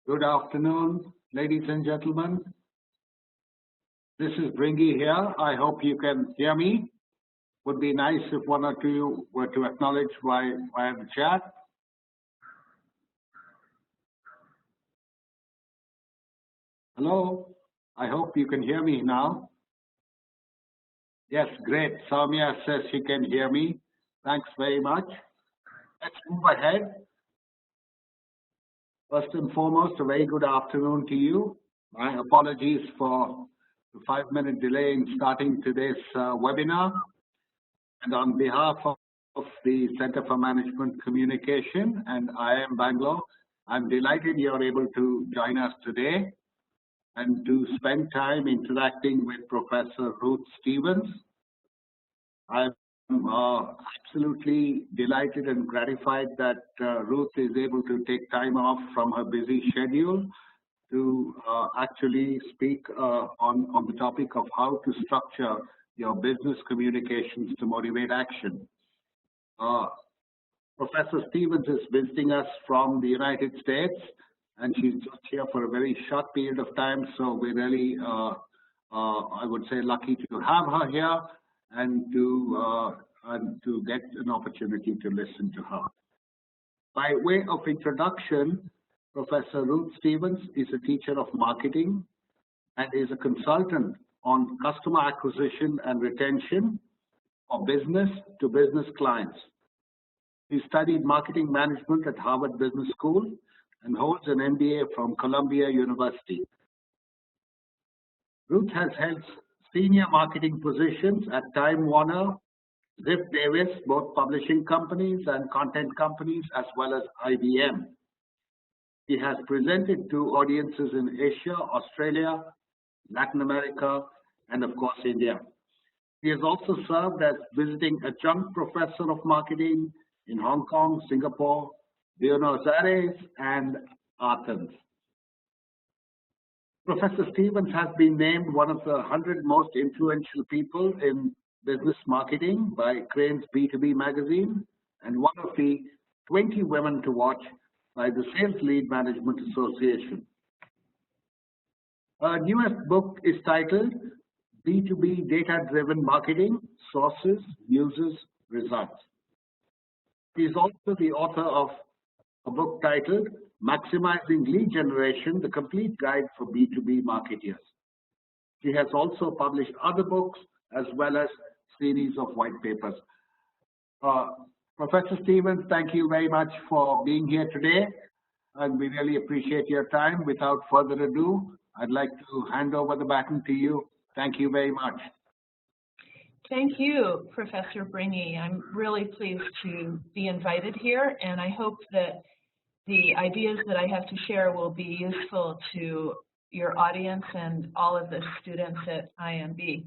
Good afternoon, ladies and gentlemen. This is Bringy here. I hope you can hear me. Would be nice if one or two were to acknowledge via the chat. Hello, I hope you can hear me now. Yes, great. Soumya says she can hear me. Thanks very much. Let's move ahead. First and foremost, a very good afternoon to you. My apologies for the 5-minute delay in starting today's webinar. And on behalf of the Center for Management Communication and IIM Bangalore, I'm delighted you're able to join us today and to spend time interacting with Professor Ruth Stevens. I'm absolutely delighted and gratified that Ruth is able to take time off from her busy schedule to actually speak on the topic of how to structure your business communications to motivate action. Professor Stevens is visiting us from the United States, and she's just here for a very short period of time, so we're really, I would say, lucky to have her here and to get an opportunity to listen to her. By way of introduction, Professor Ruth Stevens is a teacher of marketing and is a consultant on customer acquisition and retention for business-to-business clients. He studied marketing management at Harvard Business School and holds an MBA from Columbia University. Ruth has held senior marketing positions at Time Warner, Ziff Davis, both publishing companies and content companies, as well as IBM. He has presented to audiences in Asia, Australia, Latin America, and of course, India. He has also served as visiting adjunct professor of marketing in Hong Kong, Singapore, Buenos Aires, and Athens. Professor Stevens has been named one of the 100 most influential people in business marketing by Crain's B2B magazine and one of the 20 women to watch by the Sales Lead Management Association. Her newest book is titled B2B Data-Driven Marketing, Sources, Users, Results. She is also the author of a book titled Maximizing Lead Generation, the Complete Guide for B2B Marketers. She has also published other books as well as series of white papers. Professor Stevens, thank you very much for being here today, and we really appreciate your time. Without further ado, I'd like to hand over the baton to you. Thank you very much. Thank you, Professor Bringy. I'm really pleased to be invited here, and I hope that the ideas that I have to share will be useful to your audience and all of the students at IMB.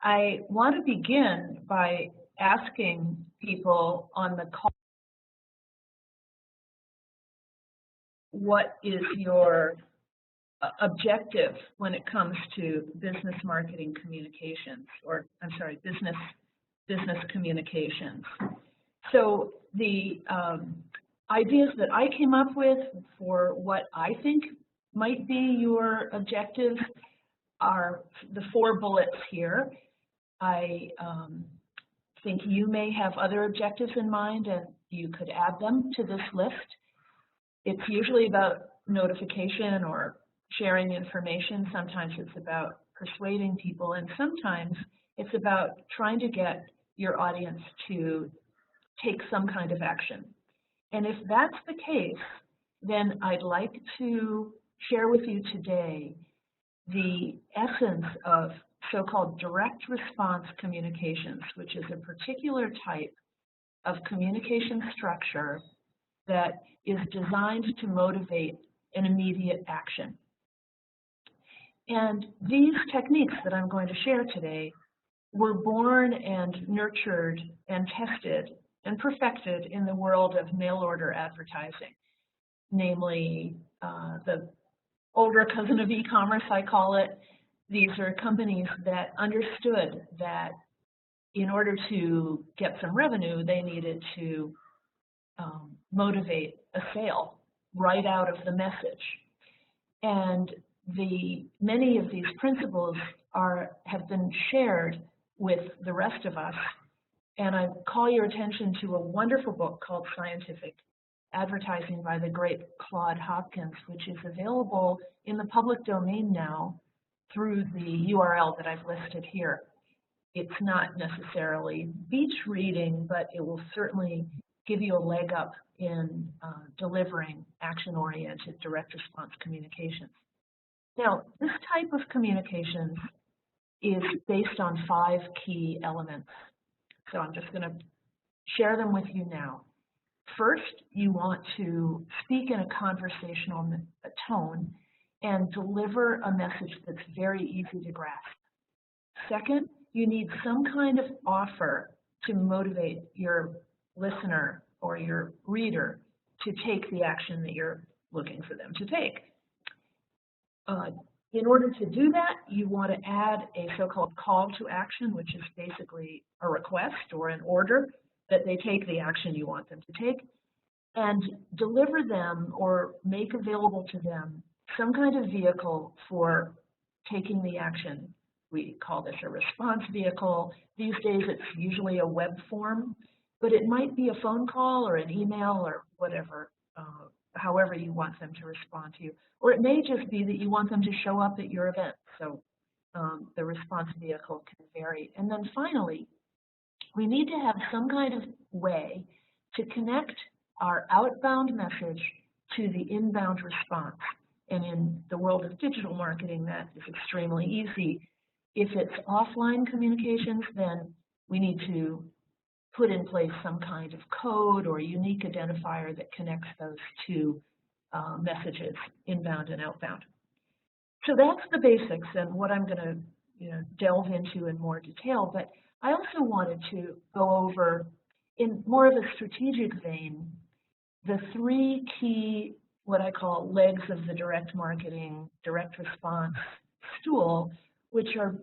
I want to begin by asking people on the call, what is your objective when it comes to business marketing communications, or I'm sorry, business communications. So the ideas that I came up with for what I think might be your objectives are the 4 bullets here. I think you may have other objectives in mind, and you could add them to this list. It's usually about notification or sharing information. Sometimes it's about persuading people, and sometimes it's about trying to get your audience to take some kind of action. And if that's the case, then I'd like to share with you today the essence of so-called direct response communications, which is a particular type of communication structure that is designed to motivate an immediate action. And these techniques that I'm going to share today were born and nurtured and tested and perfected in the world of mail order advertising, namely the older cousin of e-commerce, I call it. These are companies that understood that in order to get some revenue, they needed to motivate a sale. right out of the message. And many of these principles have been shared with the rest of us. And I call your attention to a wonderful book called Scientific Advertising by the great Claude Hopkins, which is available in the public domain now through the URL that I've listed here. It's not necessarily beach reading, but it will certainly give you a leg up in delivering action-oriented direct response communications. Now, this type of communications is based on 5 key elements. So I'm just going to share them with you now. First, you want to speak in a conversational tone and deliver a message that's very easy to grasp. Second, you need some kind of offer to motivate your listener or your reader to take the action that you're looking for them to take. In order to do that, you want to add a so-called call to action, which is basically a request or an order that they take the action you want them to take, and deliver them or make available to them some kind of vehicle for taking the action. We call this a response vehicle. These days it's usually a web form, but it might be a phone call or an email or whatever, however you want them to respond to you. Or it may just be that you want them to show up at your event. So the response vehicle can vary. And then finally, we need to have some kind of way to connect our outbound message to the inbound response. And in the world of digital marketing, that is extremely easy. If it's offline communications, then we need to put in place some kind of code or unique identifier that connects those two messages, inbound and outbound. So that's the basics and what I'm going to delve into in more detail. But I also wanted to go over, in more of a strategic vein, the 3 key, what I call legs of the direct marketing, direct response stool, which are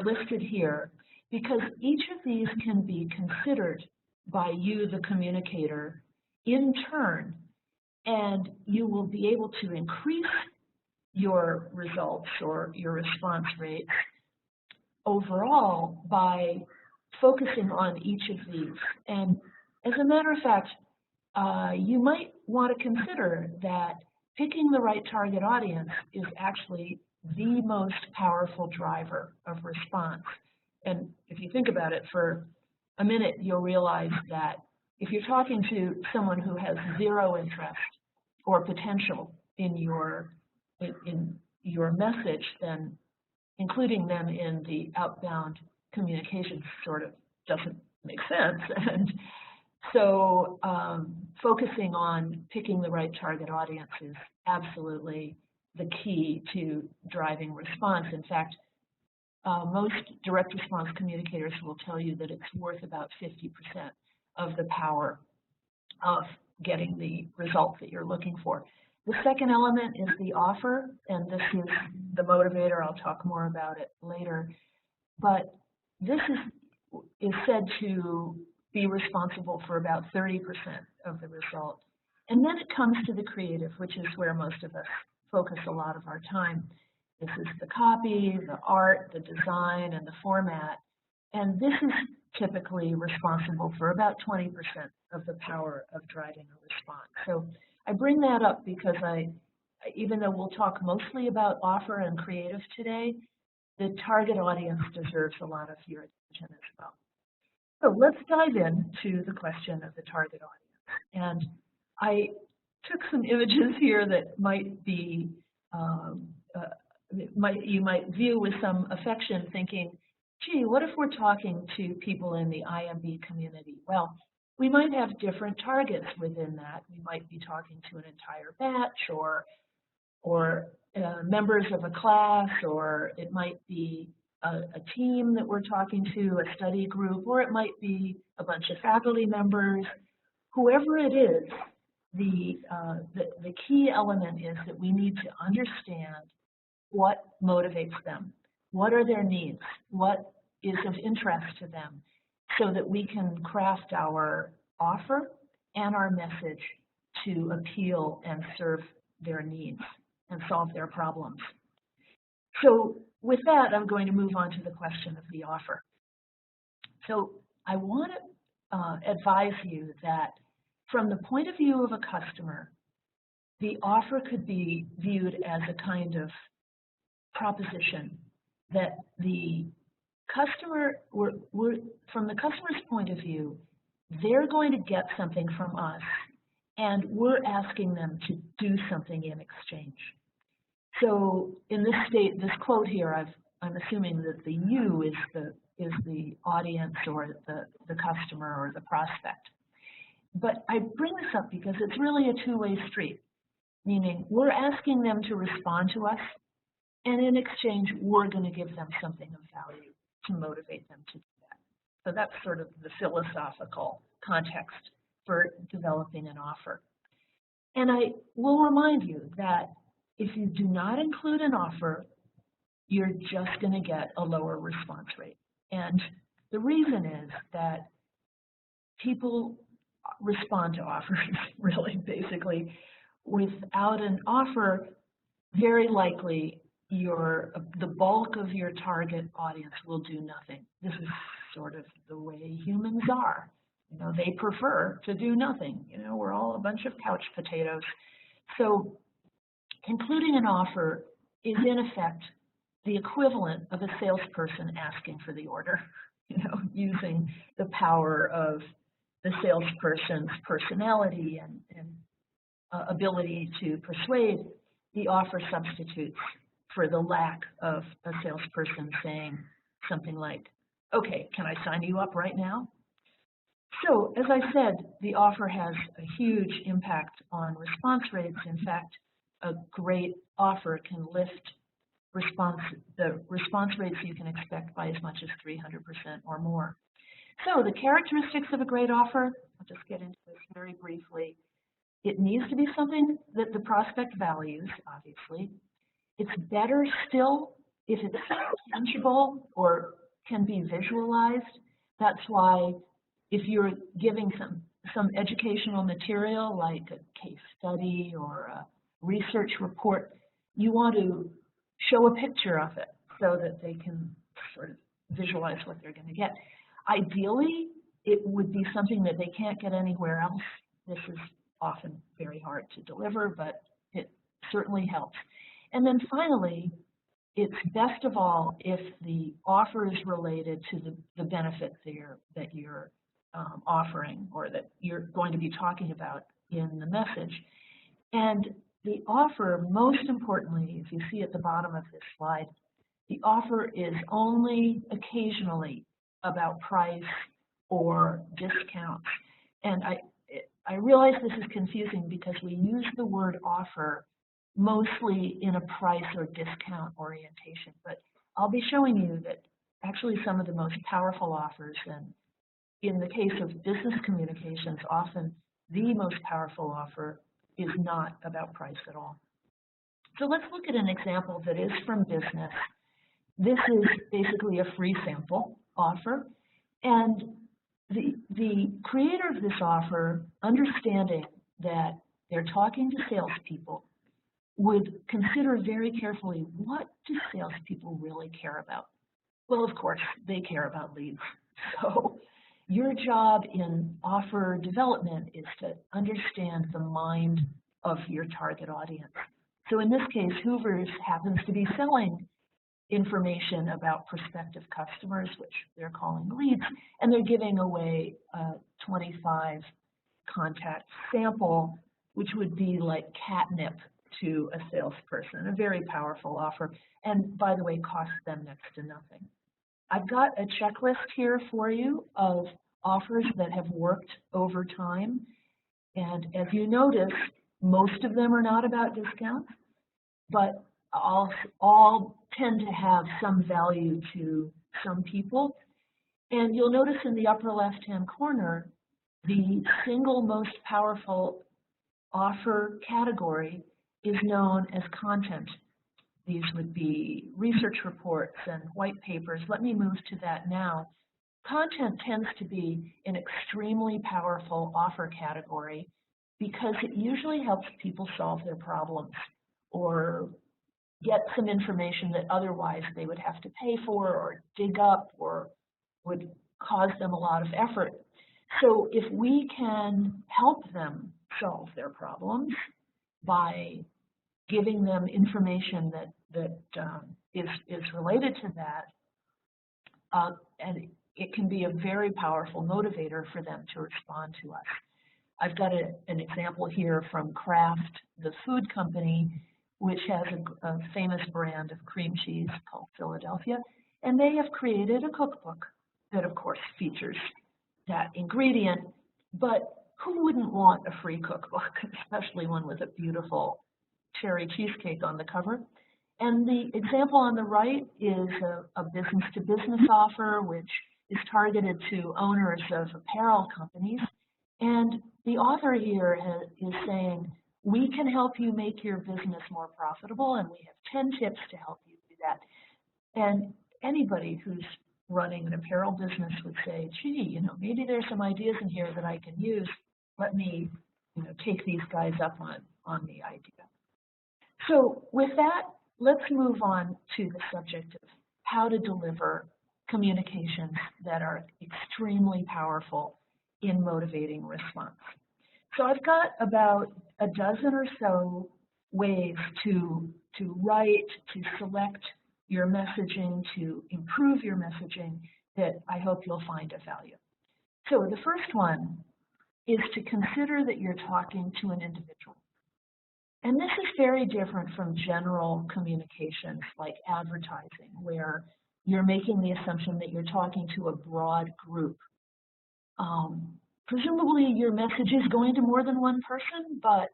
listed here, because each of these can be considered by you, the communicator, in turn, and you will be able to increase your results or your response rates overall by focusing on each of these. And as a matter of fact, you might want to consider that picking the right target audience is actually the most powerful driver of response. And if you think about it for a minute, you'll realize that if you're talking to someone who has 0 interest or potential in your message, then including them in the outbound communications sort of doesn't make sense. And so focusing on picking the right target audience is absolutely the key to driving response. In fact, most direct response communicators will tell you that it's worth about 50% of the power of getting the result that you're looking for. The second element is the offer, and this is the motivator. I'll talk more about it later. But this is said to be responsible for about 30% of the result. And then it comes to the creative, which is where most of us focus a lot of our time. This is the copy, the art, the design, and the format. And this is typically responsible for about 20% of the power of driving a response. So I bring that up because even though we'll talk mostly about offer and creative today, the target audience deserves a lot of your attention as well. So let's dive into the question of the target audience. And I took some images here that might be, you might view with some affection, thinking, gee, what if we're talking to people in the IMB community? Well, we might have different targets within that. We might be talking to an entire batch or members of a class, or it might be a team that we're talking to, a study group, or it might be a bunch of faculty members. Whoever it is, the key element is that we need to understand what motivates them, what are their needs, what is of interest to them, so that we can craft our offer and our message to appeal and serve their needs and solve their problems. So with that, I'm going to move on to the question of the offer. So I want to advise you that from the point of view of a customer, the offer could be viewed as a kind of proposition that the customer, from the customer's point of view, they're going to get something from us, and we're asking them to do something in exchange. So in this quote here, I'm assuming that the you is the audience or the customer or the prospect. But I bring this up because it's really a two-way street, meaning we're asking them to respond to us, and in exchange, we're going to give them something of value to motivate them to do that. So that's sort of the philosophical context for developing an offer. And I will remind you that if you do not include an offer, you're just going to get a lower response rate. And the reason is that people respond to offers, really, basically. Without an offer, very likely the bulk of your target audience will do nothing. This is sort of the way humans are. You know, they prefer to do nothing. You know, we're all a bunch of couch potatoes. So including an offer is in effect the equivalent of a salesperson asking for the order, you know, using the power of the salesperson's personality and ability to persuade. The offer substitutes for the lack of a salesperson saying something like, okay, can I sign you up right now? So, as I said, the offer has a huge impact on response rates. In fact, a great offer can lift the response rates you can expect by as much as 300% or more. So, the characteristics of a great offer, I'll just get into this very briefly. It needs to be something that the prospect values, obviously. It's better still if it's tangible or can be visualized. That's why if you're giving some educational material like a case study or a research report, you want to show a picture of it so that they can sort of visualize what they're going to get. Ideally, it would be something that they can't get anywhere else. This is often very hard to deliver, but it certainly helps. And then finally, it's best of all if the offer is related to the benefit that you're offering or that you're going to be talking about in the message. And the offer, most importantly, if you see at the bottom of this slide, the offer is only occasionally about price or discounts. And I realize this is confusing because we use the word offer mostly in a price or discount orientation, but I'll be showing you that actually some of the most powerful offers, and in the case of business communications, often the most powerful offer is not about price at all. So let's look at an example that is from business. This is basically a free sample offer, and the creator of this offer, understanding that they're talking to salespeople, would consider very carefully, what do salespeople really care about? Well, of course, they care about leads. So your job in offer development is to understand the mind of your target audience. So in this case, Hoover's happens to be selling information about prospective customers, which they're calling leads, and they're giving away a 25 contact sample, which would be like catnip to a salesperson, a very powerful offer, and by the way, costs them next to nothing. I've got a checklist here for you of offers that have worked over time, and as you notice, most of them are not about discounts, but all tend to have some value to some people. And you'll notice in the upper left-hand corner, the single most powerful offer category is known as content. These would be research reports and white papers. Let me move to that now. Content tends to be an extremely powerful offer category because it usually helps people solve their problems or get some information that otherwise they would have to pay for or dig up or would cause them a lot of effort. So if we can help them solve their problems by giving them information that is related to that, and it can be a very powerful motivator for them to respond to us. I've got an example here from Kraft, the food company, which has a famous brand of cream cheese called Philadelphia, and they have created a cookbook that, of course, features that ingredient, but who wouldn't want a free cookbook, especially one with a beautiful cherry cheesecake on the cover? And the example on the right is a business-to-business offer, which is targeted to owners of apparel companies. And the author here is saying, we can help you make your business more profitable, and we have 10 tips to help you do that. And anybody who's running an apparel business would say, gee, maybe there's some ideas in here that I can use. Let me, take these guys up on the idea. So with that, let's move on to the subject of how to deliver communications that are extremely powerful in motivating response. So I've got about a dozen or so ways to write, to select your messaging, to improve your messaging that I hope you'll find of value. So the first one is to consider that you're talking to an individual. And this is very different from general communications like advertising, where you're making the assumption that you're talking to a broad group. Presumably your message is going to more than one person, but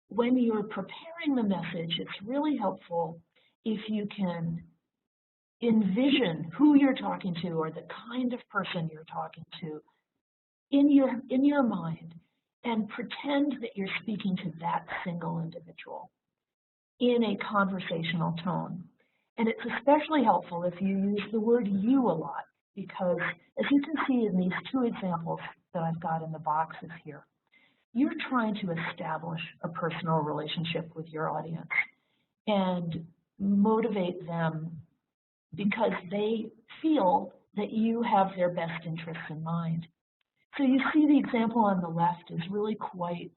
when you're preparing the message, it's really helpful if you can envision who you're talking to or the kind of person you're talking to in your mind, and pretend that you're speaking to that single individual in a conversational tone. And it's especially helpful if you use the word you a lot, because as you can see in these two examples that I've got in the boxes here, you're trying to establish a personal relationship with your audience and motivate them because they feel that you have their best interests in mind. So you see the example on the left is really quite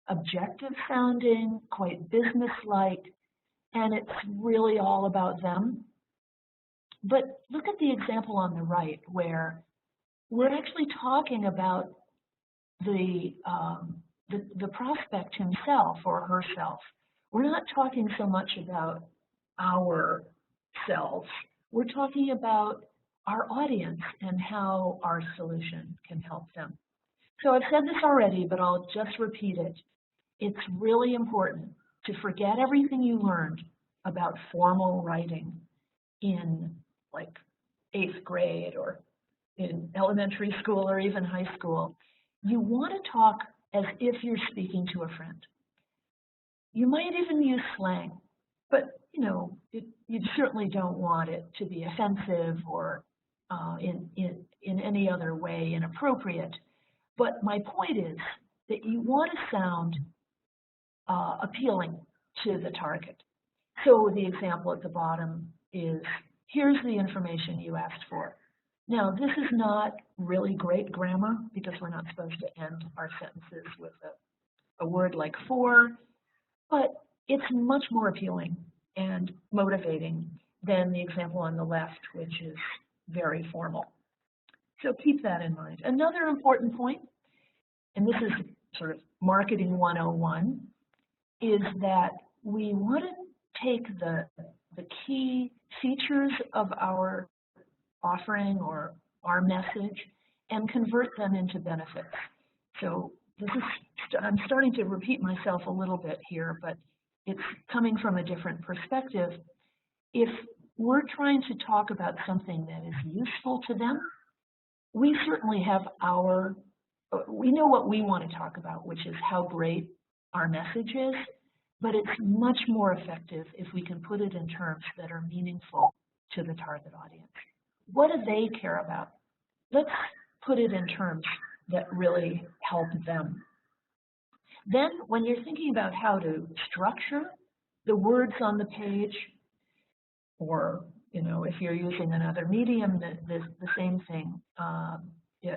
objective sounding, quite business-like, and it's really all about them. But look at the example on the right where we're actually talking about the prospect himself or herself. We're not talking so much about ourselves. We're talking about our audience and how our solution can help them. So I've said this already, but I'll just repeat it. It's really important to forget everything you learned about formal writing in like 8th grade or in elementary school or even high school. You want to talk as if you're speaking to a friend. You might even use slang, but you certainly don't want it to be offensive or in any other way inappropriate. But my point is that you want to sound appealing to the target. So the example at the bottom is, here's the information you asked for. Now, this is not really great grammar because we're not supposed to end our sentences with a word like for, but it's much more appealing and motivating than the example on the left, which is very formal. So keep that in mind. Another important point, and this is sort of marketing 101, is that we want to take the key features of our offering or our message and convert them into benefits. So this is, I'm starting to repeat myself a little bit here, but it's coming from a different perspective. If we're trying to talk about something that is useful to them, we certainly have we know what we want to talk about, which is how great our message is, but it's much more effective if we can put it in terms that are meaningful to the target audience. What do they care about? Let's put it in terms that really help them. Then when you're thinking about how to structure the words on the page, or if you're using another medium, the same thing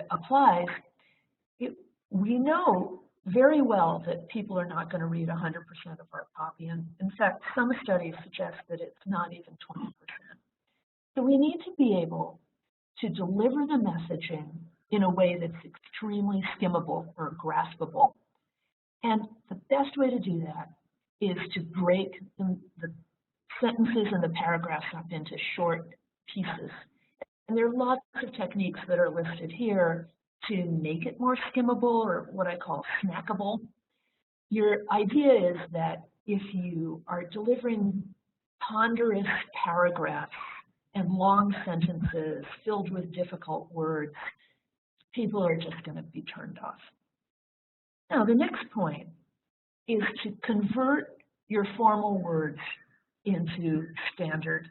applies. We know very well that people are not going to read 100% of our copy, and in fact, some studies suggest that it's not even 20%. So we need to be able to deliver the messaging in a way that's extremely skimmable or graspable. And the best way to do that is to break the sentences and the paragraphs up into short pieces. And there are lots of techniques that are listed here to make it more skimmable, or what I call snackable. Your idea is that if you are delivering ponderous paragraphs and long sentences filled with difficult words, people are just going to be turned off. Now, the next point is to convert your formal words into standard,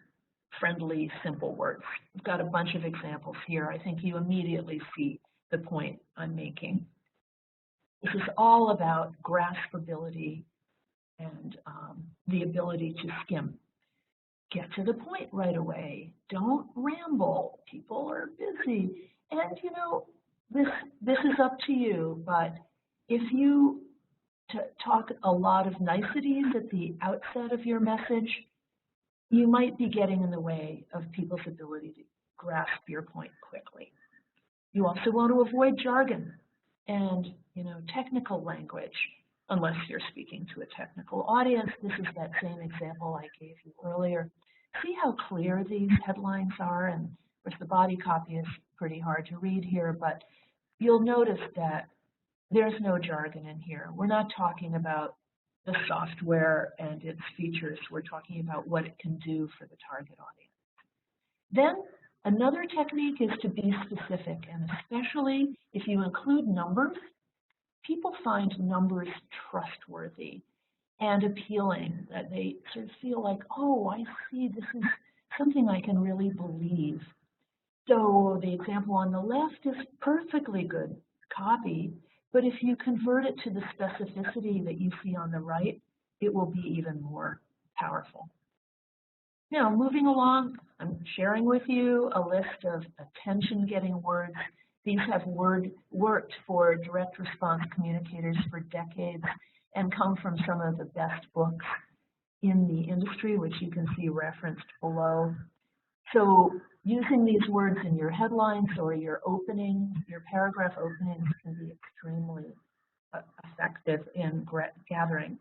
friendly, simple words. I've got a bunch of examples here. I think you immediately see the point I'm making. This is all about graspability and the ability to skim. Get to the point right away. Don't ramble. People are busy. And this is up to you, but if you talk a lot of niceties at the outset of your message, you might be getting in the way of people's ability to grasp your point quickly. You also want to avoid jargon and technical language, unless you're speaking to a technical audience. This is that same example I gave you earlier. See how clear these headlines are, and of course the body copy is pretty hard to read here, but you'll notice that there's no jargon in here. We're not talking about the software and its features. We're talking about what it can do for the target audience. Then another technique is to be specific, and especially if you include numbers, people find numbers trustworthy and appealing, that they sort of feel like, oh, I see, this is something I can really believe. So the example on the left is perfectly good copy, but if you convert it to the specificity that you see on the right, it will be even more powerful. Now, moving along, I'm sharing with you a list of attention-getting words. These have worked for direct response communicators for decades and come from some of the best books in the industry, which you can see referenced below. So using these words in your headlines or your paragraph openings can be extremely effective in gathering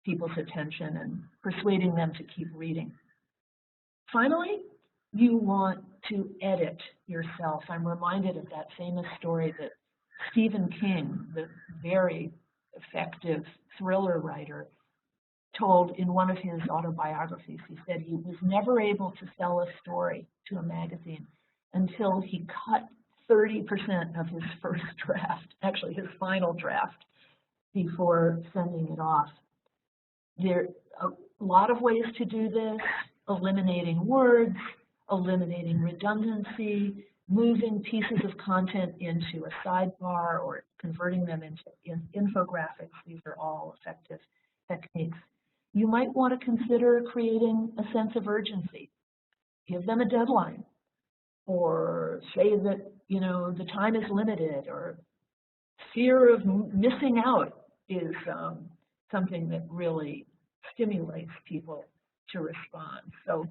people's attention and persuading them to keep reading. Finally, you want to edit yourself. I'm reminded of that famous story that Stephen King, the very effective thriller writer, told in one of his autobiographies. He said he was never able to sell a story to a magazine until he cut 30% of his first draft, actually his final draft, before sending it off. There are a lot of ways to do this: eliminating words, eliminating redundancy, moving pieces of content into a sidebar, or converting them into infographics. These are all effective techniques. You might want to consider creating a sense of urgency. Give them a deadline, or say that the time is limited, or fear of missing out is something that really stimulates people to respond. So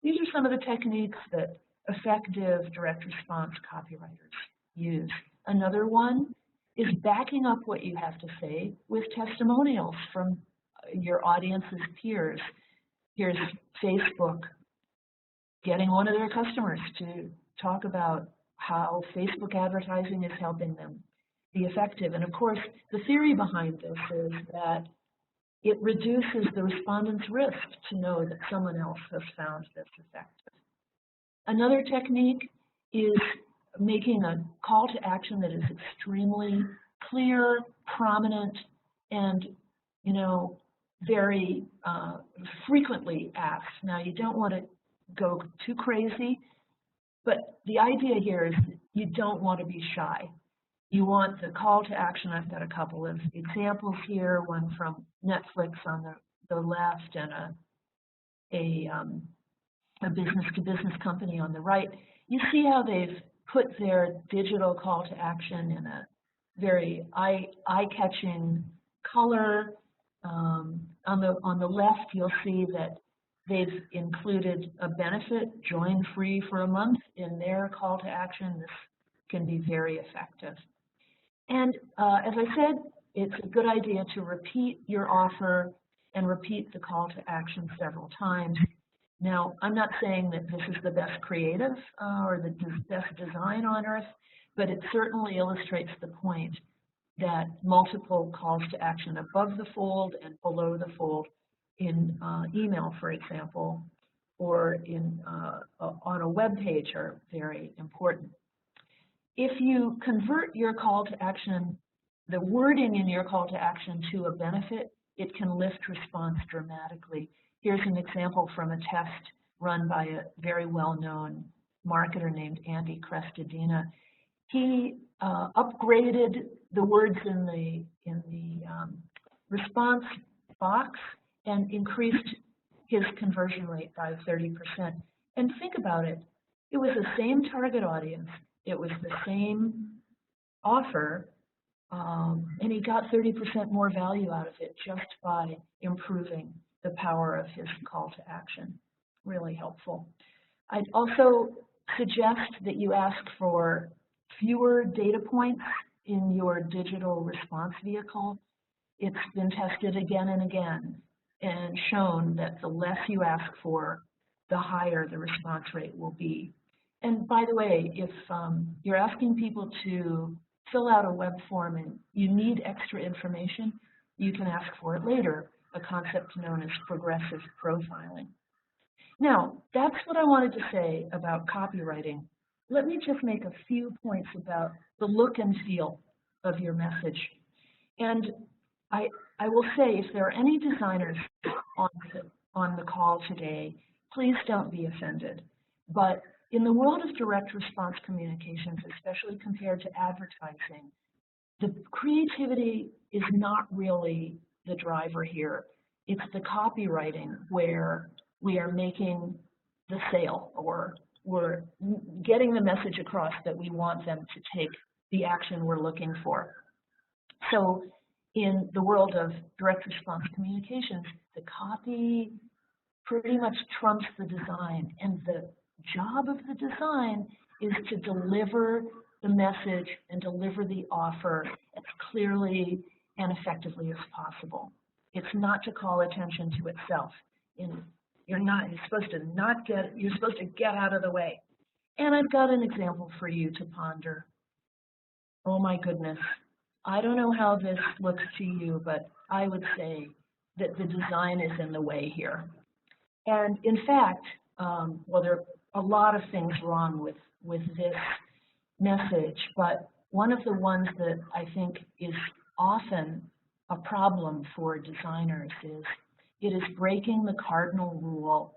these are some of the techniques that effective direct response copywriters use. Another one is backing up what you have to say with testimonials from your audience's peers. Here's Facebook getting one of their customers to talk about how Facebook advertising is helping them be effective. And of course, the theory behind this is that it reduces the respondent's risk to know that someone else has found this effective. Another technique is making a call to action that is extremely clear, prominent, and very frequently asked. Now, you don't want to go too crazy, but the idea here is that you don't want to be shy. You want the call to action. I've got a couple of examples here, one from Netflix on the left and a business-to-business company on the right. You see how they've put their digital call to action in a very eye-catching color. On the left, you'll see that they've included a benefit, join free for a month, in their call to action. This can be very effective. And as I said, it's a good idea to repeat your offer and repeat the call to action several times. Now, I'm not saying that this is the best creative or the best design on earth, but it certainly illustrates the point that multiple calls to action above the fold and below the fold in email, for example, or on a web page are very important. If you convert your call to action, the wording in your call to action, to a benefit, it can lift response dramatically. Here's an example from a test run by a very well-known marketer named Andy Crestodina. He upgraded the words in the response box and increased his conversion rate by 30%. And think about it. It was the same target audience. It was the same offer, and he got 30% more value out of it just by improving the power of his call to action. Really helpful. I'd also suggest that you ask for fewer data points in your digital response vehicle. It's been tested again and again and shown that the less you ask for, the higher the response rate will be. And by the way, if you're asking people to fill out a web form and you need extra information, you can ask for it later, a concept known as progressive profiling. Now, that's what I wanted to say about copywriting. Let me just make a few points about the look and feel of your message. And I will say, if there are any designers on the call today, please don't be offended. But in the world of direct response communications, especially compared to advertising, the creativity is not really the driver here. It's the copywriting where we are making the sale, or we're getting the message across that we want them to take the action we're looking for. So in the world of direct response communications, the copy pretty much trumps the design, and the job of the design is to deliver the message and deliver the offer as clearly and effectively as possible. It's not to call attention to itself. You're supposed to get out of the way. And I've got an example for you to ponder. Oh my goodness. I don't know how this looks to you, but I would say that the design is in the way here. And in fact, well, there are a lot of things wrong with this message, but one of the ones that I think is often a problem for designers is it is breaking the cardinal rule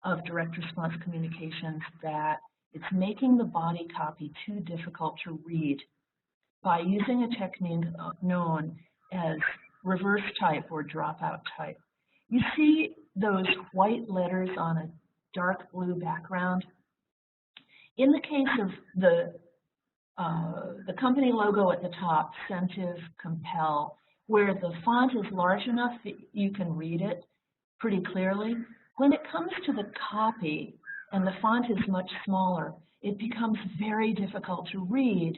of direct response communications that it's making the body copy too difficult to read by using a technique known as reverse type or dropout type. You see those white letters on a dark blue background? In the case of the company logo at the top, Sentive Compel, where the font is large enough that you can read it pretty clearly, when it comes to the copy and the font is much smaller, it becomes very difficult to read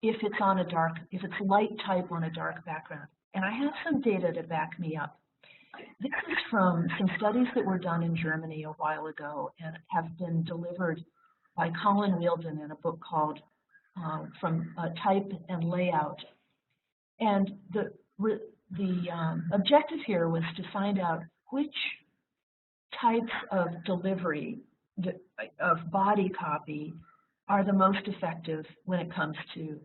if it's light type on a dark background. And I have some data to back me up. This is from some studies that were done in Germany a while ago and have been delivered by Colin Wheeldon in a book called From Type and Layout. And the objective here was to find out which types of delivery of body copy are the most effective when it comes to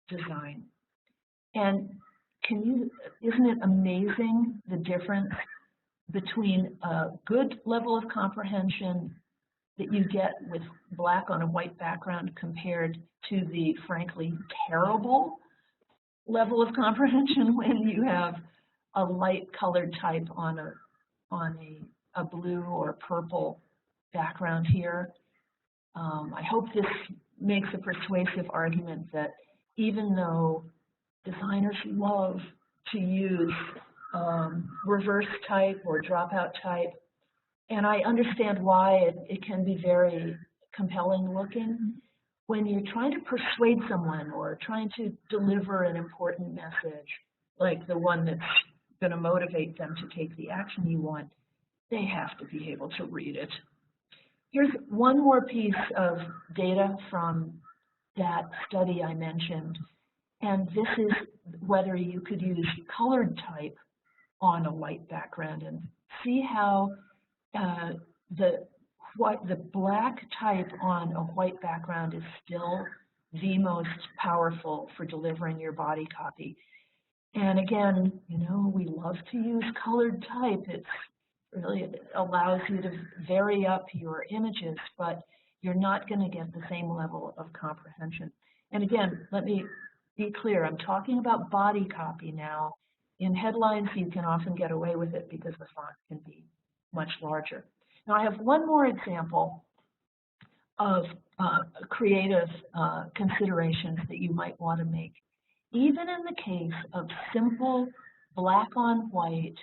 design. And isn't it amazing the difference between a good level of comprehension that you get with black on a white background compared to the frankly terrible level of comprehension when you have a light colored type on a blue or purple background here. I hope this makes a persuasive argument that even though designers love to use reverse type or dropout type, and I understand why it can be very compelling looking, when you're trying to persuade someone or trying to deliver an important message, like the one that's going to motivate them to take the action you want, they have to be able to read it. Here's one more piece of data from that study I mentioned, and this is whether you could use colored type on a white background, and see how the black type on a white background is still the most powerful for delivering your body copy. And again, you know, we love to use colored type. It allows you to vary up your images, but you're not going to get the same level of comprehension. And again, let me be clear, I'm talking about body copy now. In headlines, you can often get away with it because the font can be much larger. Now, I have one more example of creative considerations that you might want to make. Even in the case of simple black on white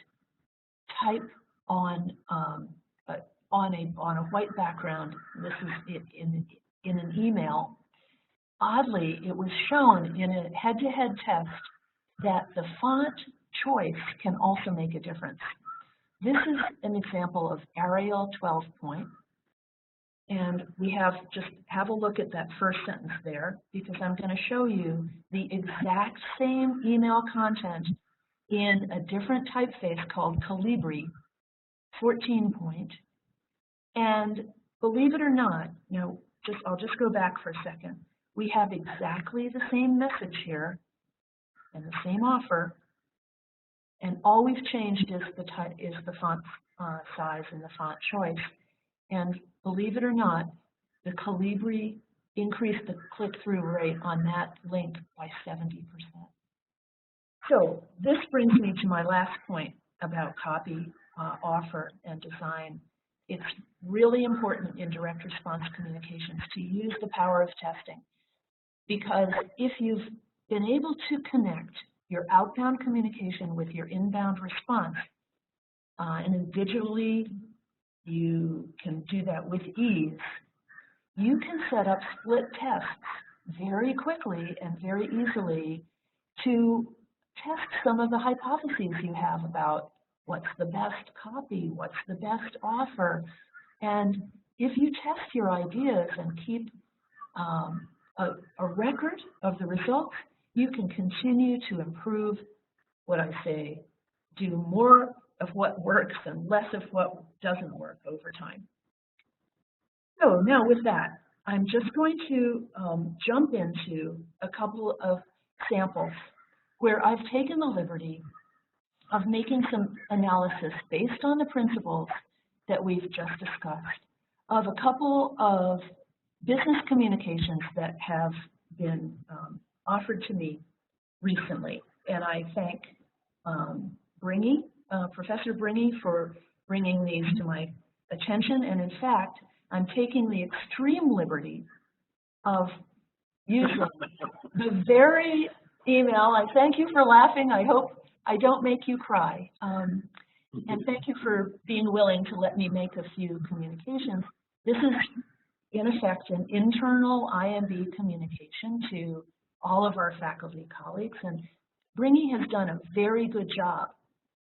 type on a white background, this is in an email, oddly, it was shown in a head-to-head test that the font choice can also make a difference. This is an example of Arial 12 point, and we just have a look at that first sentence there, because I'm going to show you the exact same email content in a different typeface called Calibri 14 point. And believe it or not, I'll just go back for a second. We have exactly the same message here and the same offer, and all we've changed is the font size and the font choice. And believe it or not, the Calibri increased the click-through rate on that link by 70%. So this brings me to my last point about copy, offer, and design. It's really important in direct response communications to use the power of testing, because if you've been able to connect your outbound communication with your inbound response, and then digitally you can do that with ease, you can set up split tests very quickly and very easily to test some of the hypotheses you have about what's the best copy, what's the best offer. And if you test your ideas and keep a record of the results, you can continue to improve what I say, do more of what works and less of what doesn't work over time. So now with that, I'm just going to jump into a couple of samples where I've taken the liberty of making some analysis based on the principles that we've just discussed of a couple of business communications that have been offered to me recently. And I thank Professor Bringy for bringing these to my attention. And in fact, I'm taking the extreme liberty of using the very email. I thank you for laughing. I hope I don't make you cry. And thank you for being willing to let me make a few communications. This is, in effect, an internal IMB communication to all of our faculty colleagues. And Bringy has done a very good job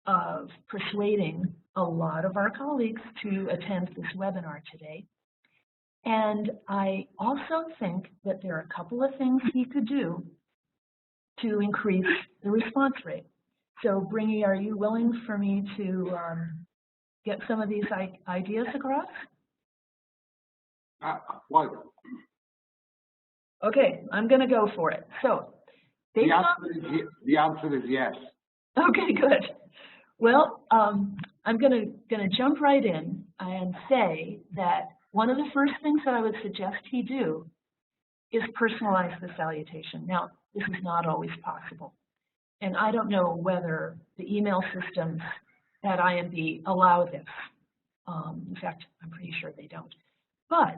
of persuading a lot of our colleagues to attend this webinar today. And I also think that there are a couple of things he could do to increase the response rate. So, Bringy, are you willing for me to get some of these ideas across? Why? Okay, I'm going to go for it. So, the answer is yes. Okay, good. Well, I'm going to jump right in and say that one of the first things that I would suggest he do is personalize the salutation. Now, this is not always possible. And I don't know whether the email systems at IMB allow this. In fact, I'm pretty sure they don't. But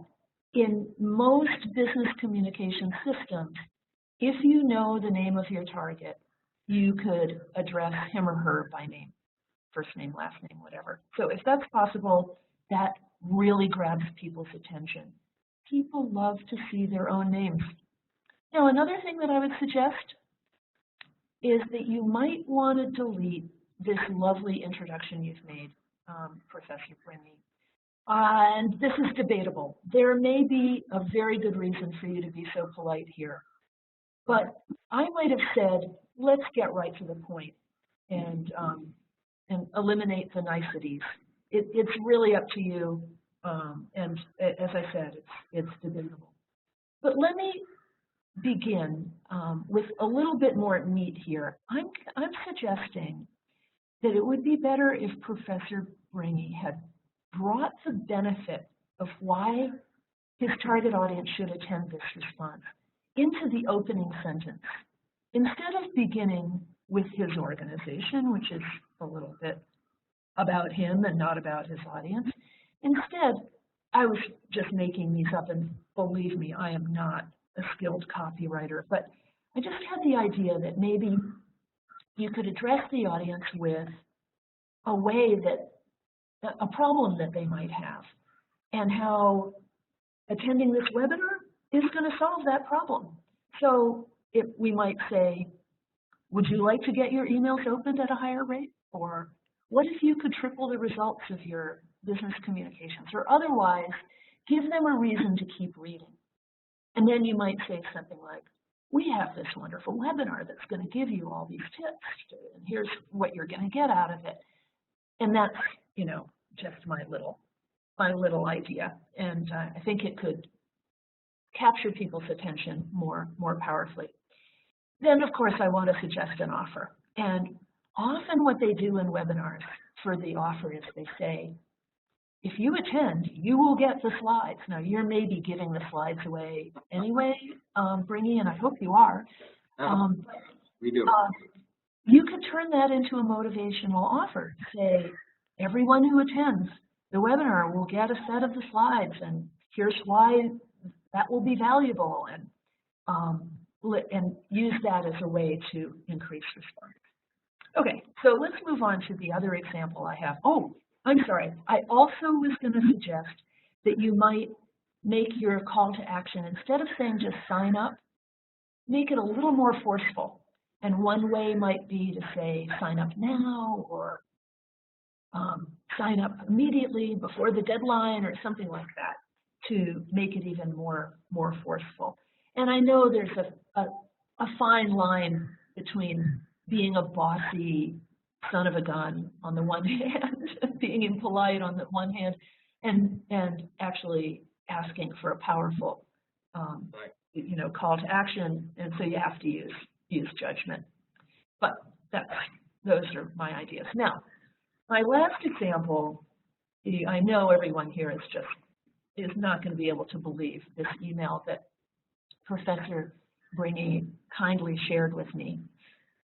in most business communication systems, if you know the name of your target, you could address him or her by name, first name, last name, whatever. So if that's possible, that really grabs people's attention. People love to see their own names. Now, another thing that I would suggest is that you might want to delete this lovely introduction you've made, Professor Brinley. And this is debatable. There may be a very good reason for you to be so polite here. But I might have said, let's get right to the point and eliminate the niceties. It's really up to you. And as I said, it's debatable. But let me begin with a little bit more meat here. I'm suggesting that it would be better if Professor Bringy had brought the benefit of why his target audience should attend this response into the opening sentence. Instead of beginning with his organization, which is a little bit about him and not about his audience, instead, I was just making these up, and believe me, I am not a skilled copywriter, but I just had the idea that maybe you could address the audience with a way that, a problem that they might have, and how attending this webinar is going to solve that problem. So if we might say, would you like to get your emails opened at a higher rate? Or what if you could triple the results of your business communications? Or otherwise, give them a reason to keep reading. And then you might say something like, we have this wonderful webinar that's going to give you all these tips, and here's what you're going to get out of it. And that's, you know, just my little idea. And I think it could capture people's attention more powerfully. Then, of course, I want to suggest an offer. And often what they do in webinars for the offer is they say, if you attend, you will get the slides. Now, you're maybe giving the slides away anyway, Bringy, and I hope you are. We do. You could turn that into a motivational offer. Say, everyone who attends the webinar will get a set of the slides, and here's why that will be valuable, and use that as a way to increase response. Okay, so let's move on to the other example I have. Oh, I'm sorry. I also was going to suggest that you might make your call to action, instead of saying just sign up, make it a little more forceful. And one way might be to say sign up now, or sign up immediately before the deadline, or something like that, to make it even more forceful. And I know there's a fine line between being a bossy son of a gun on the one hand, being impolite on the one hand, and actually asking for a powerful you know, call to action, and so you have to use judgment. But those are my ideas. Now, my last example, I know everyone here is not going to be able to believe this email that Professor Bringy kindly shared with me.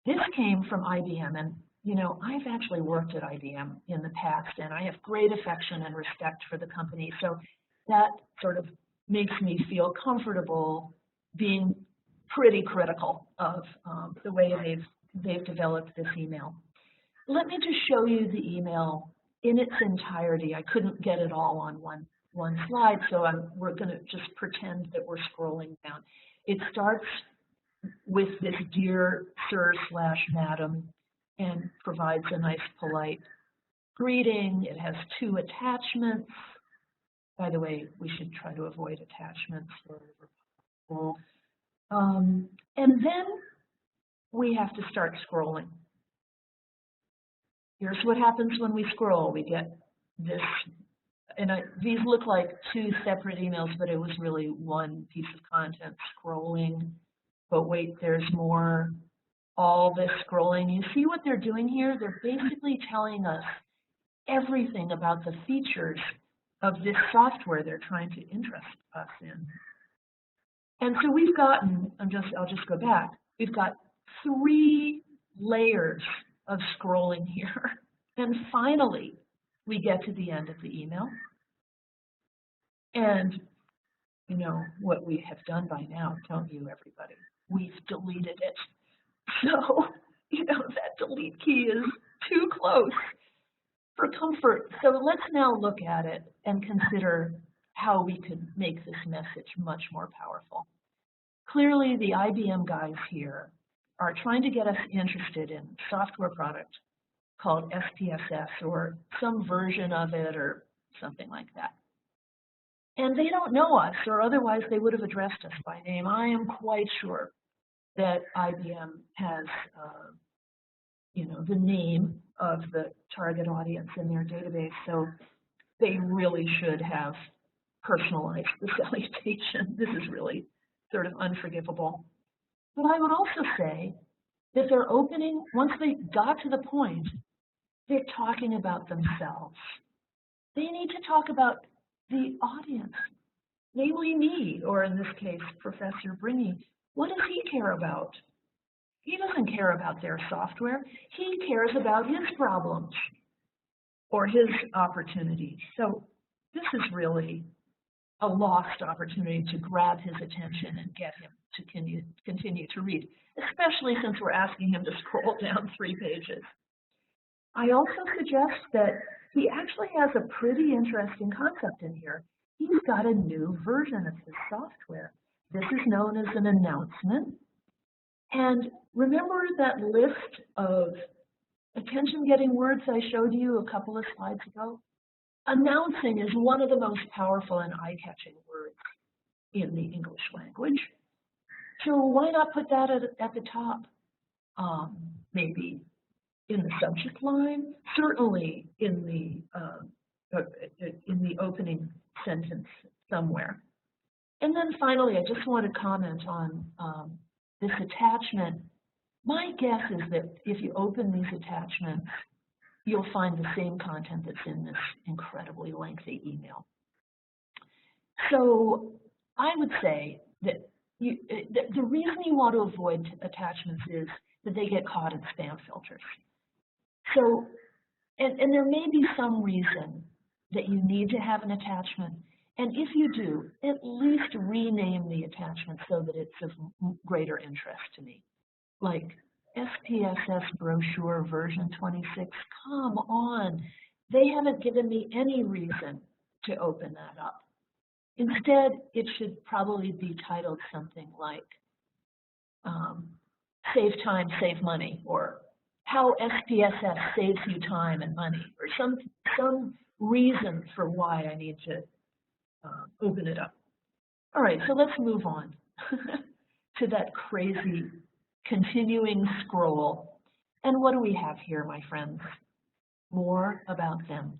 This came from IBM, and you know, I've actually worked at IBM in the past, and I have great affection and respect for the company. So that sort of makes me feel comfortable being pretty critical of the way they've developed this email. Let me just show you the email in its entirety. I couldn't get it all on one slide, so we're going to just pretend that we're scrolling down. It starts with this dear sir/madam, and provides a nice polite greeting. It has 2 attachments. By the way, we should try to avoid attachments wherever possible. And then we have to start scrolling. Here's what happens when we scroll. We get this, and these look like 2 separate emails, but it was really one piece of content scrolling. But wait, there's more. All this scrolling. You see what they're doing here? They're basically telling us everything about the features of this software they're trying to interest us in. And so we've gotten, I'll just go back, we've got 3 layers of scrolling here. And finally, we get to the end of the email. And you know what we have done by now, don't you, everybody? We've deleted it. So, you know, that delete key is too close for comfort. So let's now look at it and consider how we could make this message much more powerful. Clearly, the IBM guys here are trying to get us interested in a software product called SPSS or some version of it or something like that. And they don't know us, or otherwise they would have addressed us by name. I am quite sure that IBM has, you know, the name of the target audience in their database, so they really should have personalized the salutation. This is really sort of unforgivable. But I would also say that they're opening, once they got to the point, they're talking about themselves. They need to talk about the audience, namely me, or in this case, Professor Bringy. What does he care about? He doesn't care about their software. He cares about his problems or his opportunities. So this is really a lost opportunity to grab his attention and get him to continue to read, especially since we're asking him to scroll down 3 pages. I also suggest that he actually has a pretty interesting concept in here. He's got a new version of his software. This is known as an announcement. And remember that list of attention-getting words I showed you a couple of slides ago? Announcing is one of the most powerful and eye-catching words in the English language. So why not put that at the top? Maybe in the subject line, certainly in the opening sentence somewhere. And then finally, I just want to comment on this attachment. My guess is that if you open these attachments, you'll find the same content that's in this incredibly lengthy email. So I would say that the reason you want to avoid attachments is that they get caught in spam filters. So, and there may be some reason that you need to have an attachment. And if you do, at least rename the attachment so that it's of greater interest to me. Like SPSS brochure version 26, come on. They haven't given me any reason to open that up. Instead, it should probably be titled something like Save Time, Save Money, or How SPSS Saves You Time and Money, or some reason for why I need to open it up. All right, so let's move on to that crazy continuing scroll. And what do we have here, my friends? More about them.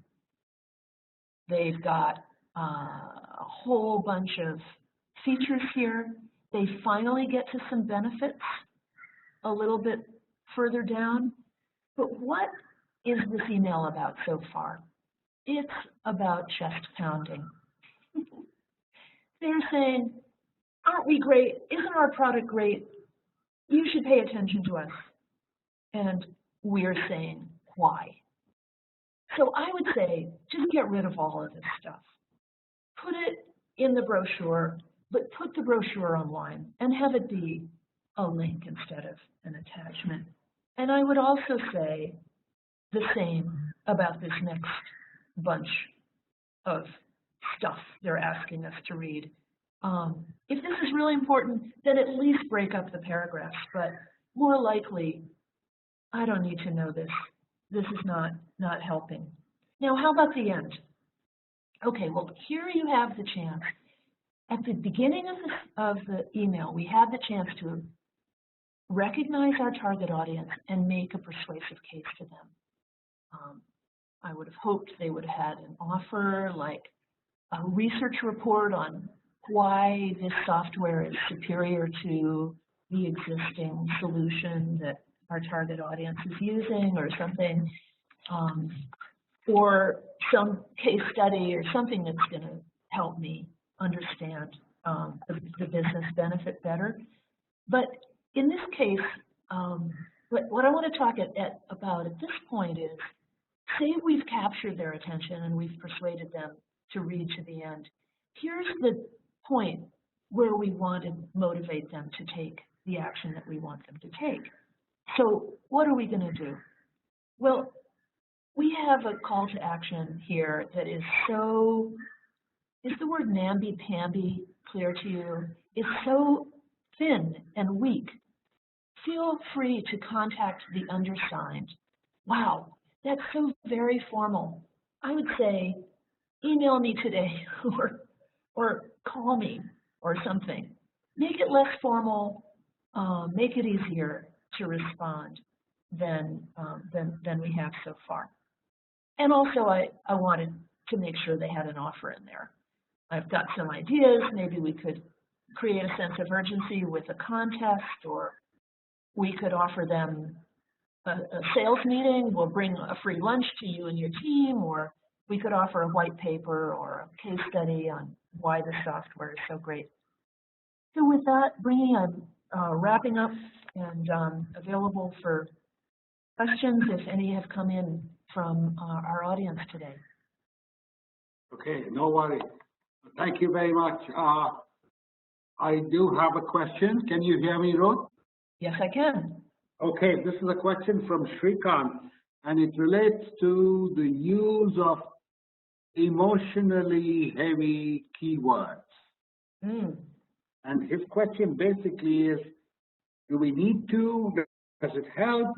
They've got a whole bunch of features here. They finally get to some benefits a little bit further down. But what is this email about so far? It's about chest pounding. They're saying, aren't we great? Isn't our product great? You should pay attention to us. And we're saying, why? So I would say, just get rid of all of this stuff. Put it in the brochure, but put the brochure online and have it be a link instead of an attachment. And I would also say the same about this next bunch of stuff they're asking us to read. If this is really important, then at least break up the paragraphs, but more likely, I don't need to know this. This is not helping. Now, how about the end? Okay, well, here you have the chance. At the beginning of the email, we had the chance to recognize our target audience and make a persuasive case to them. I would have hoped they would have had an offer, like a research report on why this software is superior to the existing solution that our target audience is using or something. or some case study or something that's going to help me understand the business benefit better. But in this case, what I want to talk about at this point is, say we've captured their attention and we've persuaded them to read to the end. Here's the point where we want to motivate them to take the action that we want them to take. So what are we going to do? Well, we have a call to action here that is so, is the word namby-pamby clear to you? It's so thin and weak. Feel free to contact the undersigned. Wow, that's so very formal. I would say, email me today or call me or something. Make it less formal, make it easier to respond than we have so far. And also, I wanted to make sure they had an offer in there. I've got some ideas. Maybe we could create a sense of urgency with a contest, or we could offer them a sales meeting. We'll bring a free lunch to you and your team, or we could offer a white paper or a case study on why the software is so great. So with that, wrapping up and available for questions if any have come in from our audience today. Okay, no worries. Thank you very much. I do have a question. Can you hear me, Ruth? Yes, I can. Okay, this is a question from Shrikant, and it relates to the use of emotionally heavy keywords. And his question basically is, do we need to? Does it help?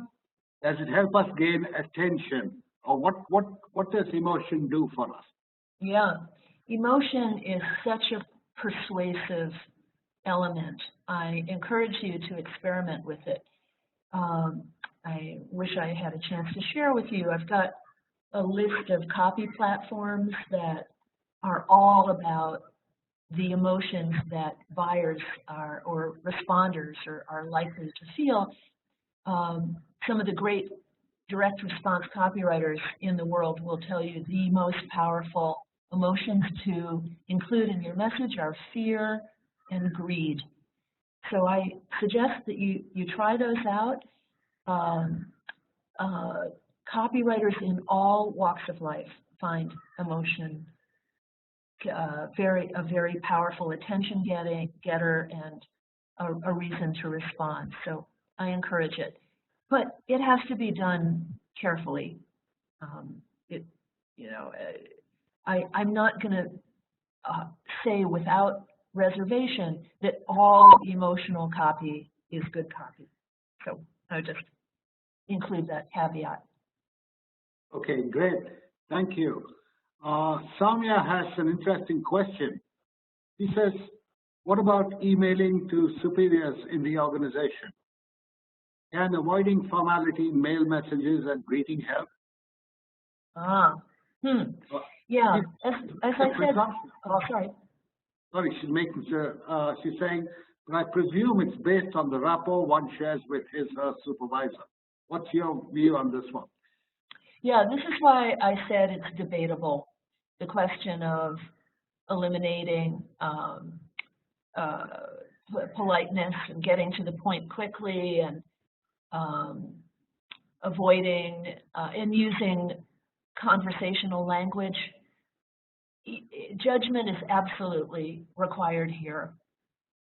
Does it help us gain attention? Or what does emotion do for us? Yeah, emotion is such a persuasive element. I encourage you to experiment with it. I wish I had a chance to share with you. I've got a list of copy platforms that are all about the emotions that buyers or responders are likely to feel. Some of the great direct response copywriters in the world will tell you the most powerful emotions to include in your message are fear and greed. So I suggest that you try those out. Copywriters in all walks of life find emotion a very powerful attention getter and a reason to respond. So I encourage it, but it has to be done carefully. I'm not going to say without reservation that all emotional copy is good copy. So I just include that caveat. Okay, great. Thank you. Samya has an interesting question. He says, what about emailing to superiors in the organization? Can avoiding formality in mail messages and greeting help? Yeah, as I said, oh, sorry. Sorry, she's saying, but I presume it's based on the rapport one shares with his or her supervisor. What's your view on this one? Yeah, this is why I said it's debatable. The question of eliminating politeness and getting to the point quickly and avoiding and using conversational language. Judgment is absolutely required here.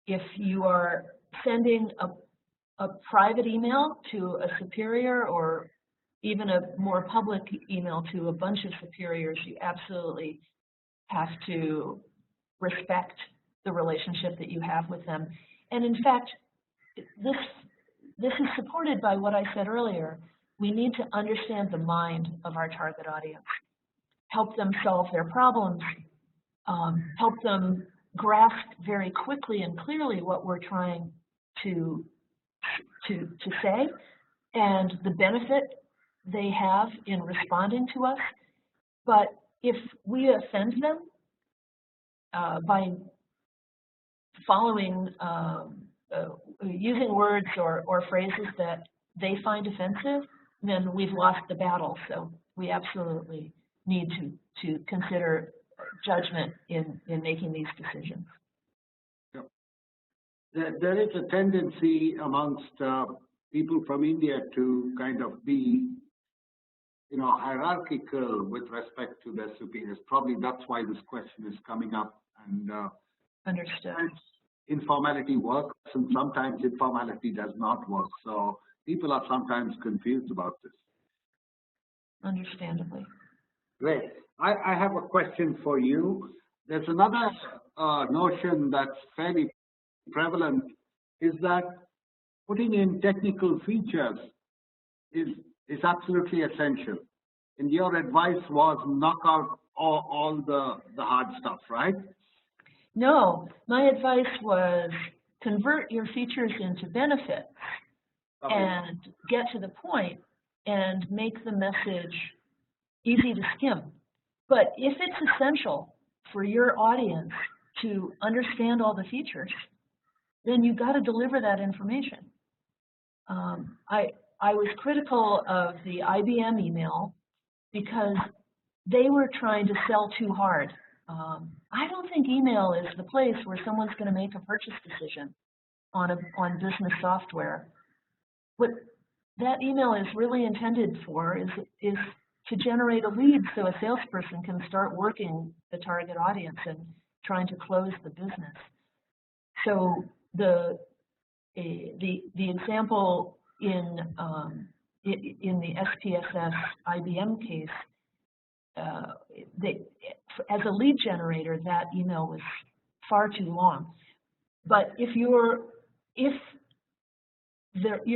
If you are sending a private email to a superior or even a more public email to a bunch of superiors, you absolutely have to respect the relationship that you have with them. And in fact, this is supported by what I said earlier. We need to understand the mind of our target audience, help them solve their problems, help them grasp very quickly and clearly what we're trying to say and the benefit they have in responding to us. But if we offend them by following, using words or phrases that they find offensive, then we've lost the battle. So we absolutely need to consider judgment in making these decisions. Yep. There is a tendency amongst people from India to kind of be, hierarchical with respect to their superiors. Probably that's why this question is coming up. And Understood. Informality works, and sometimes informality does not work. So people are sometimes confused about this. Understandably. Great. I have a question for you. There's another notion that's fairly prevalent, is that putting in technical features is absolutely essential. And your advice was knock out all the hard stuff, right? No, my advice was convert your features into benefits and get to the point and make the message easy to skim. But if it's essential for your audience to understand all the features, then you've got to deliver that information. I was critical of the IBM email because they were trying to sell too hard. I don't think email is the place where someone's going to make a purchase decision on business software. What that email is really intended for is to generate a lead so a salesperson can start working the target audience and trying to close the business. So the example in the SPSS IBM case, as a lead generator, that email was far too long. But if your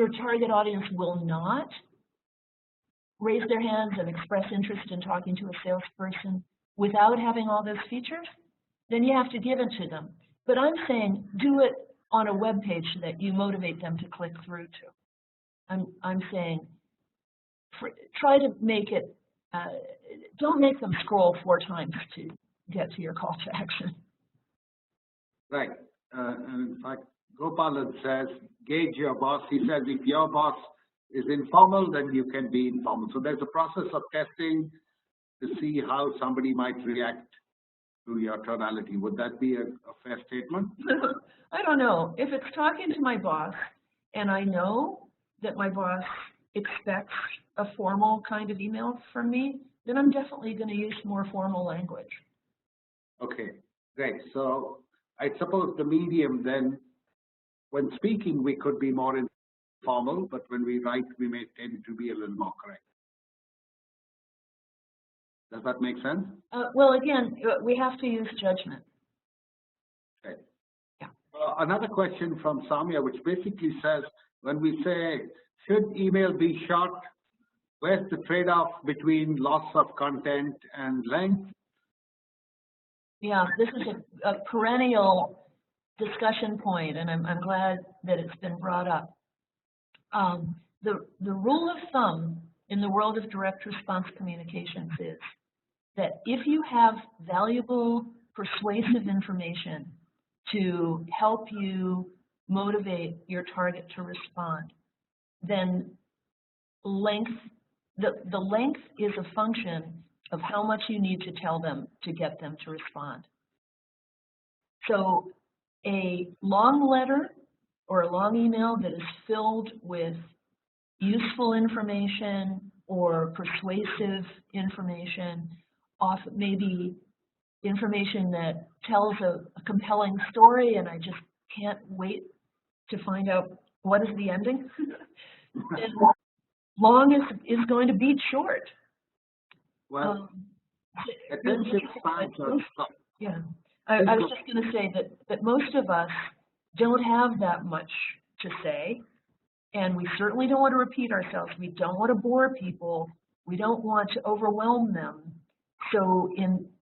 target audience will not raise their hands and express interest in talking to a salesperson without having all those features, then you have to give it to them. But I'm saying do it on a web page so that you motivate them to click through to. I'm saying try to make it, don't make them scroll 4 times to get to your call to action. Right. And in fact, Gopalan says, gauge your boss. He says if your boss is informal, then you can be informal. So there's a process of testing to see how somebody might react to your tonality. Would that be a fair statement? I don't know. If it's talking to my boss and I know that my boss expects a formal kind of email from me, then I'm definitely going to use more formal language. Okay, great. So I suppose the medium then, when speaking, we could be more informal, but when we write, we may tend to be a little more correct. Does that make sense? Well, again, we have to use judgment. Okay. Yeah. Another question from Samia, which basically says, when we say, should email be short, where's the trade-off between loss of content and length? Yeah, this is a perennial discussion point, and I'm glad that it's been brought up. The rule of thumb in the world of direct response communications is that if you have valuable, persuasive information to help you motivate your target to respond, then the length is a function of how much you need to tell them to get them to respond. So a long letter or a long email that is filled with useful information or persuasive information, often maybe information that tells a compelling story and I just can't wait to find out what is the ending. And long is going to beat short. Well, attention spans are tough. Yeah, I was just going to say that most of us don't have that much to say, and we certainly don't want to repeat ourselves. We don't want to bore people. We don't want to overwhelm them. So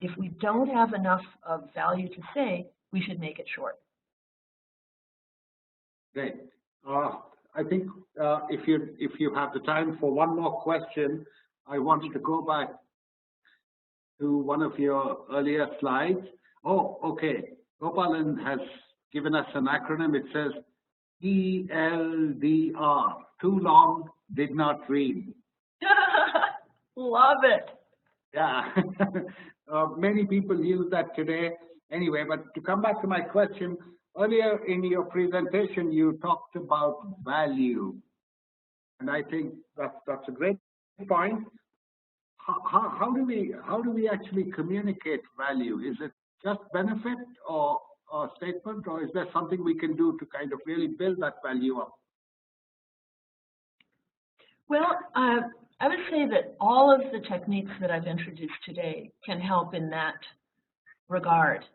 if we don't have enough of value to say, we should make it short. Great. I think if you have the time for one more question, I wanted to go back to one of your earlier slides. Oh, okay. Gopalan has given us an acronym. It says TLDR. Too long, did not read. Love it. Yeah, many people use that today. Anyway, but to come back to my question, earlier in your presentation, you talked about value, and I think that's a great point. How do we actually communicate value? Is it just benefit or statement, or is there something we can do to kind of really build that value up? Well, I would say that all of the techniques that I've introduced today can help in that regard.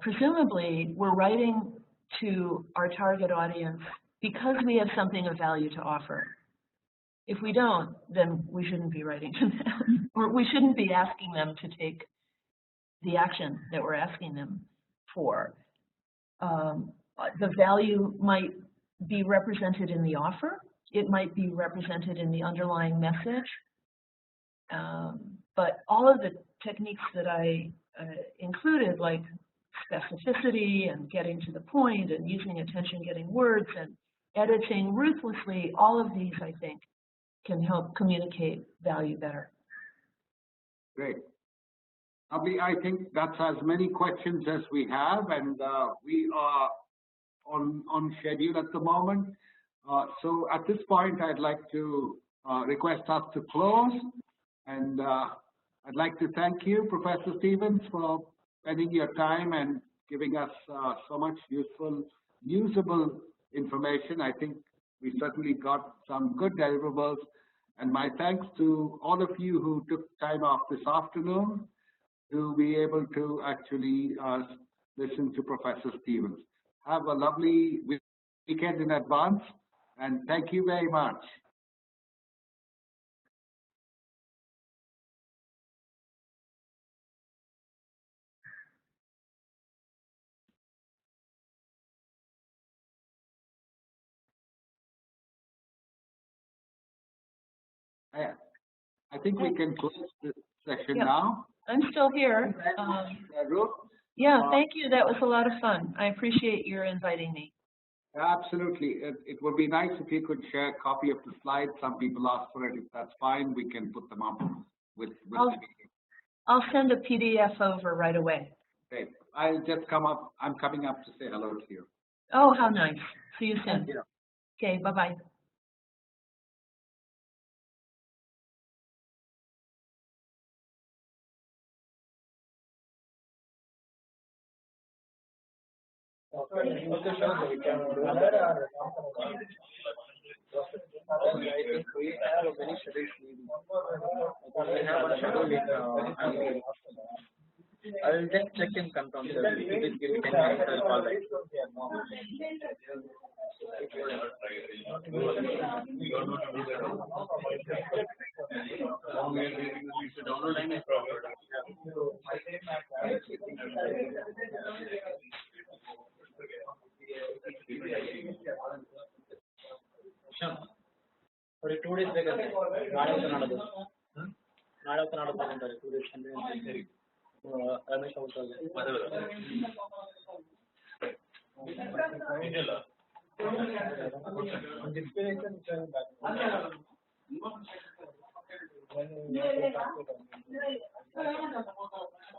Presumably, we're writing to our target audience because we have something of value to offer. If we don't, then we shouldn't be writing to them, or we shouldn't be asking them to take the action that we're asking them for. The value might be represented in the offer. It might be represented in the underlying message. But all of the techniques that I included, like specificity and getting to the point and using attention-getting words and editing ruthlessly, all of these, I think, can help communicate value better. Great. I think that's as many questions as we have, and we are on schedule at the moment. So at this point, I'd like to request us to close, and I'd like to thank you, Professor Stevens, for spending your time and giving us so much usable information. I think we certainly got some good deliverables, and my thanks to all of you who took time off this afternoon to be able to actually listen to Professor Stevens. Have a lovely weekend in advance, and thank you very much. I think we can close this session now. I'm still here. Ruth? Yeah, thank you. That was a lot of fun. I appreciate your inviting me. Absolutely. It would be nice if you could share a copy of the slides. Some people ask for it. If that's fine, we can put them up with the video. I'll send a PDF over right away. Great. I'll just come up. I'm coming up to say hello to you. Oh, how nice. See you soon. Yeah. Okay, bye-bye. I think we have many studies leading. We have a schedule I will just check and confirm, sir. Please give me 10 minutes. I'll call back. For 2 days, they can. Not 2 days. Ramesh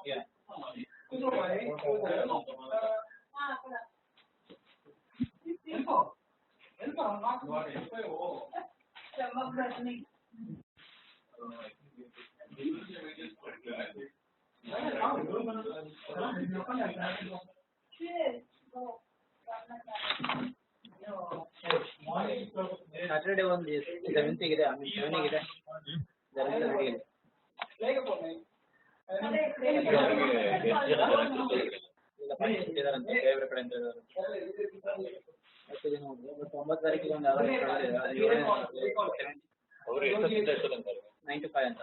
yeah. Saturday one is 7th ಇದೆ ಆಮೇಲೆ 7 ಇದೆ ಬೇರೆ ಕಡೆ ಅಂತ but 9 ತಾರೀಕಿಗೆ ಒಂದು 9 to 5 ಅಂತ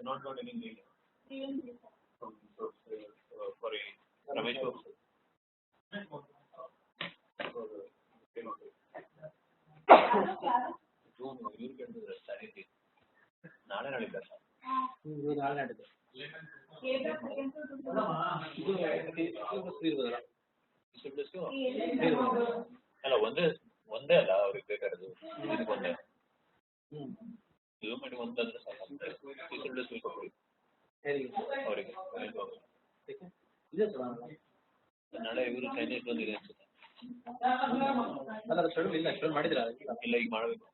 not got any mail from sorry Ramesh June you can do the study ನಾಳೆ ನಡೆಯುತ್ತೆ ಅಲ್ಲ ಒಂದೇ ಅಲ್ಲ ಅವ್ರಿಗೆ ಬೇಕಾಗಿರೋದು ಇದಕ್ಕೆ ಒಂದೇ ಕಿಲೋಮೀಟರ್ ಒಂದಂದ್ರೆ ಸಾಕು ಕೊಡ್ತೀವಿ ಅವರಿಗೆ ನಾಳೆ ಇವರು ಚೈನೀಸ್ ಬಂದಿದೆ ಅನ್ಸುತ್ತೆ. ಇಲ್ಲ ಮಾಡಿದ್ರ ಇಲ್ಲ ಈಗ ಮಾಡಬೇಕು.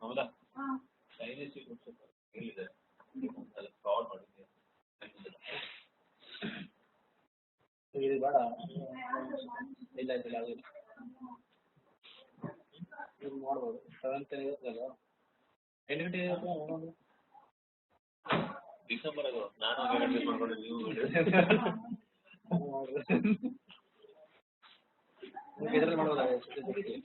ಹೌದಾ ಚೈನೀಸ್ ಹೇಳಿದೆ ಫ್ರಾಡ್ ಮಾಡಿದ್ದೆ ಇದು ಬೇಡ ಇಲ್ಲ ಇಲ್ಲ ಅದು ಇದು ಮಾಡ್ಬೋದು 7th ಇರುತ್ತಲ್ಲ 8 ಗಂಟೆಗೆ ಡಿಸೆಂಬರ್ ಅದು ನಾನು ಮಾಡ್ಕೊಂಡು ನೀವು ಇದರಲ್ಲಿ ಮಾಡ್ಬೋದಾಗುತ್ತೆ